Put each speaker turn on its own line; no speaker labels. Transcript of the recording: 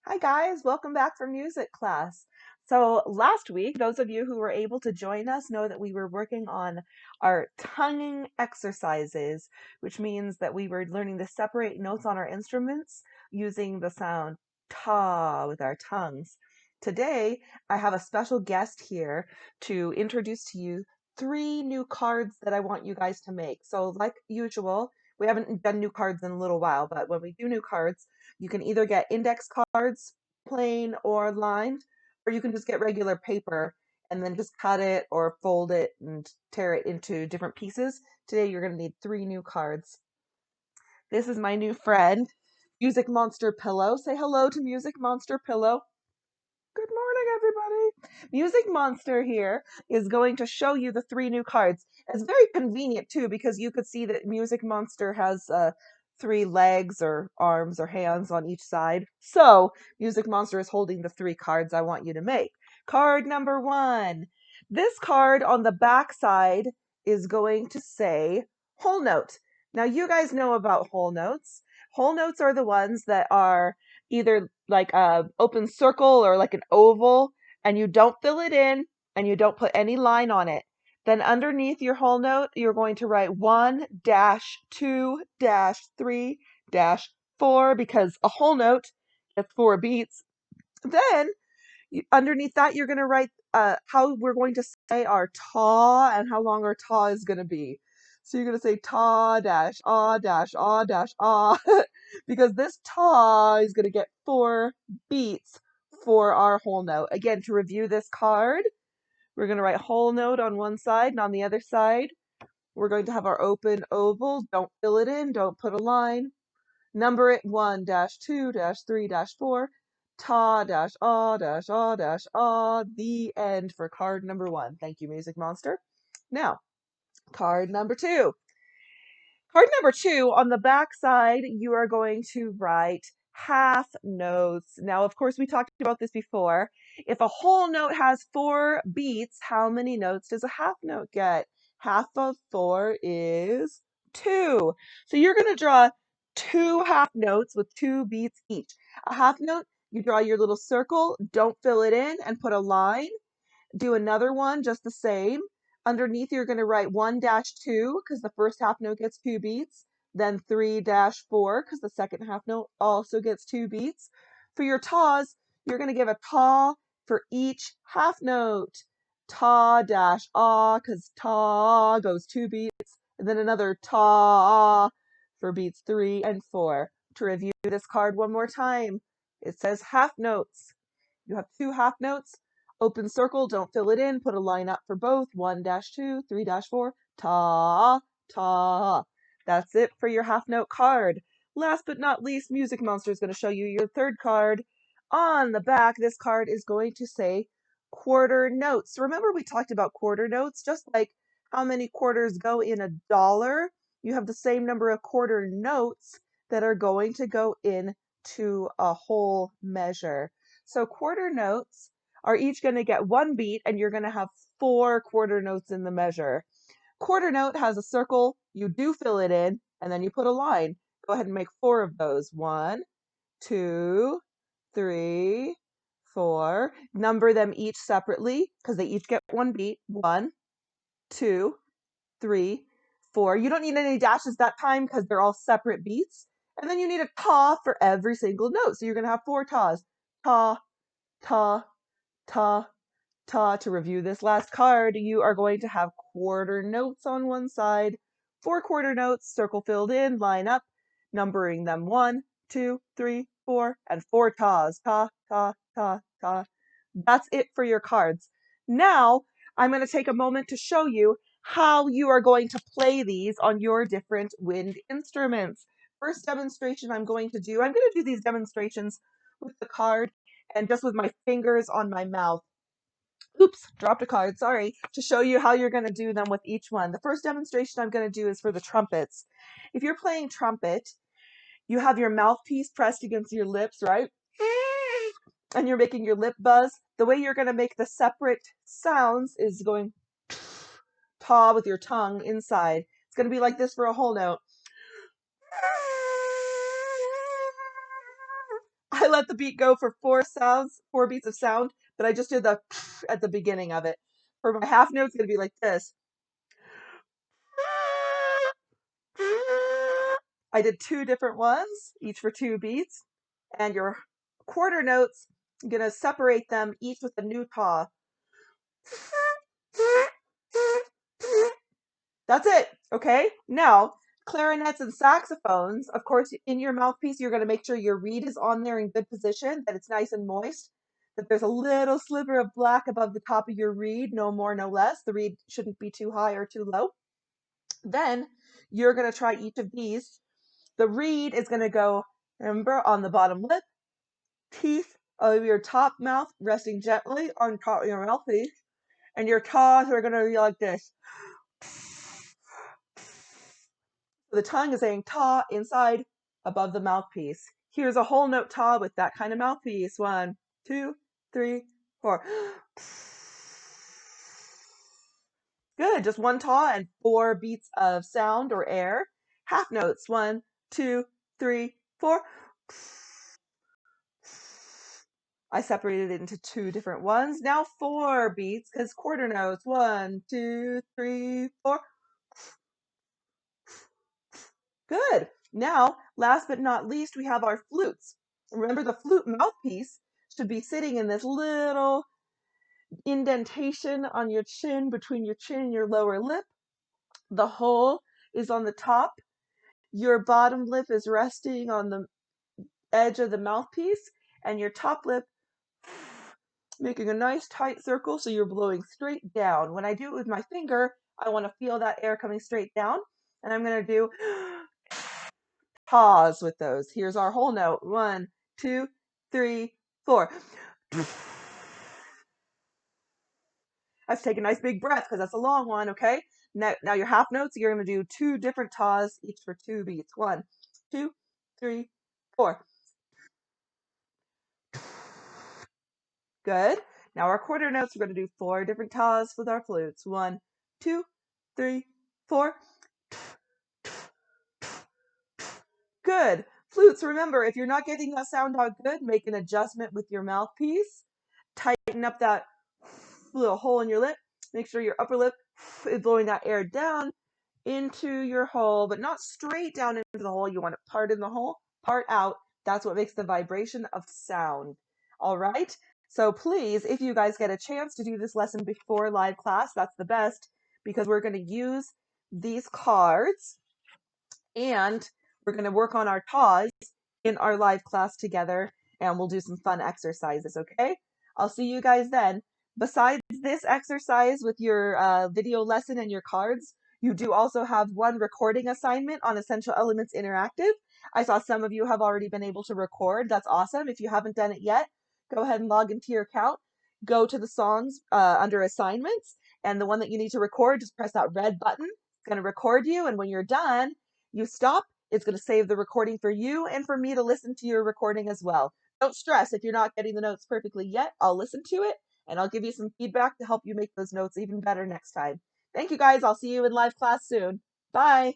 Hi guys, welcome back from music class. So last week, those of you who were able to join us know that we were working on our tonguing exercises, which means that we were learning to separate notes on our instruments using the sound ta with our tongues. Today, I have a special guest here to introduce to you three new cards that I want you guys to make. So like usual, we haven't done new cards in a little while, but when we do new cards, you can either get index cards, plain or lined, or you can just get regular paper and then just cut it or fold it and tear it into different pieces. Today you're going to need three new cards. This is my new friend, Music Monster Pillow. Say hello to Music Monster Pillow. Good morning, everybody. Music Monster here is going to show you the three new cards. It's very convenient too because you could see that Music Monster has three legs or arms or hands on each side. So Music Monster is holding the three cards I want you to make. Card number one. This card on the back side is going to say whole note. Now you guys know about whole notes. Whole notes are the ones that are either like a open circle or like an oval, and you don't fill it in and you don't put any line on it. Then underneath your whole note, you're going to write 1-2-3-4 because a whole note gets 4 beats. Then underneath that, you're going to write how we're going to say our ta and how long our ta is going to be. So you're going to say ta dash ah because this ta is going to get 4 beats for our whole note. Again, to review this card, we're going to write whole note on one side, and on the other side, we're going to have our open oval. Don't fill it in, don't put a line. Number it 1-2-3-4. Ta dash ah dash ah dash ah. The end for card number one. Thank you, Music Monster. Now, card number two. Card number two, on the back side, you are going to write half notes. Now, of course, we talked about this before. If a whole note has 4 beats, how many notes does a half note get? Half of 4 is 2. So you're going to draw 2 half notes with 2 beats each. A half note, you draw your little circle, don't fill it in, and put a line. Do another one just the same. Underneath, you're going to write 1-2 because the first half note gets 2 beats. Then 3-4 because the second half note also gets 2 beats. For your tas, you're going to give a ta for each half note. Ta dash ah because ta goes 2 beats. And then another ta for beats 3 and 4. To review this card one more time, it says half notes. You have 2 half notes. Open circle, don't fill it in, put a line up for both. 1-2, 3-4, ta, ta. That's it for your half note card. Last but not least, Music Monster is going to show you your third card. On the back, this card is going to say quarter notes. Remember we talked about quarter notes, just like how many quarters go in a dollar. You have the same number of quarter notes that are going to go into a whole measure. So quarter notes are each going to get 1 beat, and you're going to have 4 quarter notes in the measure. Quarter note has a circle, you do fill it in, and then you put a line. Go ahead and make 4 of those. 1, 2, 3, 4. Number them each separately because they each get 1 beat. 1, 2, 3, 4. You don't need any dashes that time because they're all separate beats. And then you need a ta for every single note. So you're going to have 4 tas. Ta, ta, ta, ta. To review this last card, you are going to have quarter notes on one side, 4 quarter notes, circle filled in, line up, numbering them 1, 2, 3, 4, and 4 tas. Ta, ta, ta, ta. That's it for your cards. Now, I'm going to take a moment to show you how you are going to play these on your different wind instruments. First demonstration I'm going to do these demonstrations with the card and just with my fingers on my mouth. Oops, dropped a card, sorry, to show you how you're going to do them with each one. The first demonstration I'm going to do is for the trumpets. If you're playing trumpet, you have your mouthpiece pressed against your lips, right? And you're making your lip buzz. The way you're going to make the separate sounds is going ta with your tongue inside. It's going to be like this for a whole note. I let the beat go for 4 beats of sound, but I just did the at the beginning of it. For my half note, it's going to be like this. I did 2 different ones, each for 2 beats. And your quarter notes, I'm going to separate them each with a new taw. That's it, okay? Now, clarinets and saxophones, of course, in your mouthpiece, you're going to make sure your reed is on there in good position, that it's nice and moist, that there's a little sliver of black above the top of your reed, no more, no less. The reed shouldn't be too high or too low. Then you're going to try each of these. The reed is going to go, remember, on the bottom lip, teeth of your top mouth resting gently on top of your mouthpiece, and your taws are going to be like this. The tongue is saying ta inside above the mouthpiece. Here's a whole note ta with that kind of mouthpiece. 1, 2, 3, 4. Good, just 1 ta and 4 beats of sound or air. Half notes. 1, 2, 3, 4. I separated it into 2 different ones. Now 4 beats, because quarter notes. 1, 2, 3, 4. Good. Now, last but not least, we have our flutes. Remember, the flute mouthpiece should be sitting in this little indentation on your chin, between your chin and your lower lip. The hole is on the top. Your bottom lip is resting on the edge of the mouthpiece, and your top lip making a nice tight circle so you're blowing straight down. When I do it with my finger, I want to feel that air coming straight down, and I'm going to do pause with those. Here's our whole note. 1, 2, 3, 4. Let's take a nice big breath because that's a long one, okay? Now your half notes, you're going to do 2 different taws, each for 2 beats. 1, 2, 3, 4. Good. Now our quarter notes, we're going to do 4 different taws with our flutes. 1, 2, 3, 4. Good. Flutes, remember, if you're not getting that sound out good, make an adjustment with your mouthpiece. Tighten up that little hole in your lip. Make sure your upper lip is blowing that air down into your hole, but not straight down into the hole. You want it part in the hole, part out. That's what makes the vibration of sound. All right? So please, if you guys get a chance to do this lesson before live class, that's the best, because we're going to use these cards and we're going to work on our taws in our live class together, and we'll do some fun exercises, okay? I'll see you guys then. Besides this exercise with your video lesson and your cards, you do also have one recording assignment on Essential Elements Interactive. I saw some of you have already been able to record. That's awesome. If you haven't done it yet, go ahead and log into your account. Go to the songs under assignments, and the one that you need to record, just press that red button. It's going to record you, and when you're done, you stop. It's going to save the recording for you and for me to listen to your recording as well. Don't stress if you're not getting the notes perfectly yet. I'll listen to it and I'll give you some feedback to help you make those notes even better next time. Thank you guys. I'll see you in live class soon. Bye.